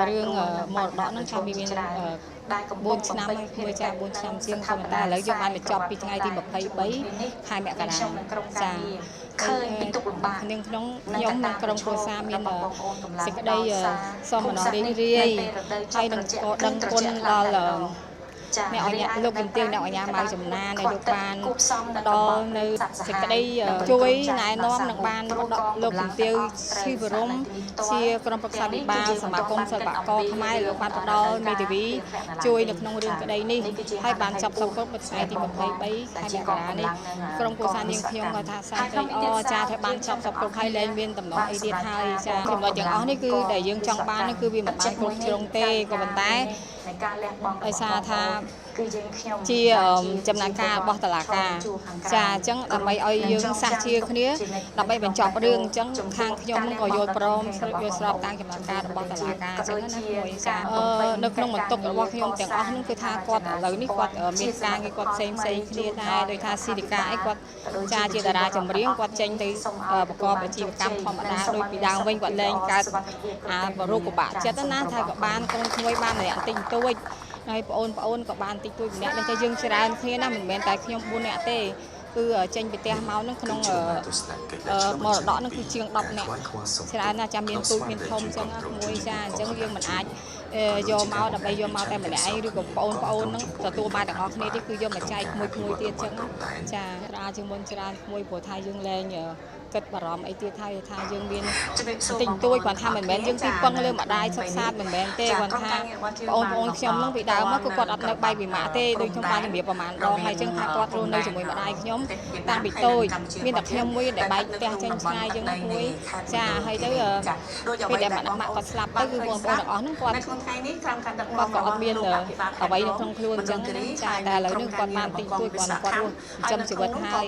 រឿងមរតកនឹងថាមាន4 ឆ្នាំមួយចា4 ឆ្នាំជាងក៏តែឥឡូវយើងបានបញ្ចប់ពីថ្ងៃទី23 ខែមករាចាឃើញពីទុកលំបាកក្នុងខ្ញុំនិងក្រុមគ្រួសារមានសេចក្តីសោមនស្សរីករាយហើយនឹងក៏ដឹងគុណដល់អ្នកអញ្ញាលោកជំទាវអ្នកអញ្ញាម៉ៅចំណានដែលលោកបានផ្ដល់នៅសេចក្តីជួយណែនាំនឹងបានលោកជំទាវឈីវរមជាក្រុមប្រឹក្សាវិបាលសមាគមសិល្បករខ្មែរលោកបានផ្ដល់មេធាវីជួយនៅក្នុងរឿងក្តីនេះហើយបានចាប់សុខគ្រប់ថ្ងៃទី23 ខែមករានេះក្រុមគ្រួសារនាងខ្ញុំក៏ថាសាត្រេកអរចាថាបានចាប់សុខគ្រប់ហើយលែងមានតំណងអីទៀតហើយចាចំណុចទាំងអស់នេះគឺដែលយើងចង់បាននេះគឺវាមិនបានគ្រប់ជ្រុងទេក៏ប៉ុន្តែដោយសារថាជាចំណាត់ការរបស់តុលាការចាអញ្ចឹងដើម្បីឲ្យយើងសះជាគ្នាដើម្បីបញ្ចប់រឿងអញ្ចឹងខាងខ្ញុំក៏យល់ព្រមយល់ស្របតាមចំណាត់ការរបស់តុលាការអញ្ចឹងណាមួយចានៅក្នុងបន្ទុករបស់ខ្ញុំទាំងអស់ហ្នឹងគឺថាគាត់ឥឡូវនេះគាត់មានការងារគាត់ផ្សេងគ្នាដែរដោយថាស៊ីនិកាអីគាត់ចាជាតារាចម្រៀងគាត់ចេញទៅប្រកបអាជីវកម្មធម្មតាដោយពីដើមវិញគាត់លែងកើតបរោគពិបាកចិត្តណាថាក៏បានកូនក្មួយបានម្នាក់តិចតួចហើយបងប្អូនក៏បានតិចតួចម្នាក់តែយើងច្រើនគ្នាណាមិនមែនតែខ្ញុំ4នាក់ទេគឺចេញពីផ្ទះមកនឹងក្នុងមរតកនឹងគឺជាង10នាក់ច្រើនណាស់ចាំមានទូចមានធំអញ្ចឹងមួយចាអញ្ចឹងយើងមិនអាចយកមកដើម្បីយកមកតែម្នាក់ឯងឬក៏បងប្អូននឹងទទួលបានទាំងអស់គ្នាទេគឺយកមកចែកមួយទៀតអញ្ចឹងចាច្រើនជាងមុនច្រើនមួយព្រោះថាយើងលែងគិតបារម្ភអីទៀតហើយថាយើងមានតិចតួចគាត់ថាមិនមែនយើងទីពឹងលើម្ដាយសិក្សាមិនមែនទេគាត់ថាបងប្អូនខ្ញុំនឹងពីដើមមកគឺគាត់អត់នៅបែកពីម៉ាក់ទេដូចខ្ញុំបានជំរាបប្រហែលដងហើយអញ្ចឹងថាគាត់រស់នៅជាមួយម្ដាយខ្ញុំតាំងពីតូចមានតែខ្ញុំមួយដែលបែកផ្ទះចេញឆ្ងាយអញ្ចឹងមួយចាហើយទៅពេលដែលម៉ាក់គាត់ស្លាប់ទៅគឺបងប្អូនទាំងអស់ហ្នឹងគាត់ក៏អត់មានអ្វីនៅក្នុងខ្លួនអញ្ចឹងចាតែឥឡូវនេះគាត់បានតិចតួចគាត់រស់ចិញ្ចឹមជីវិតហើយ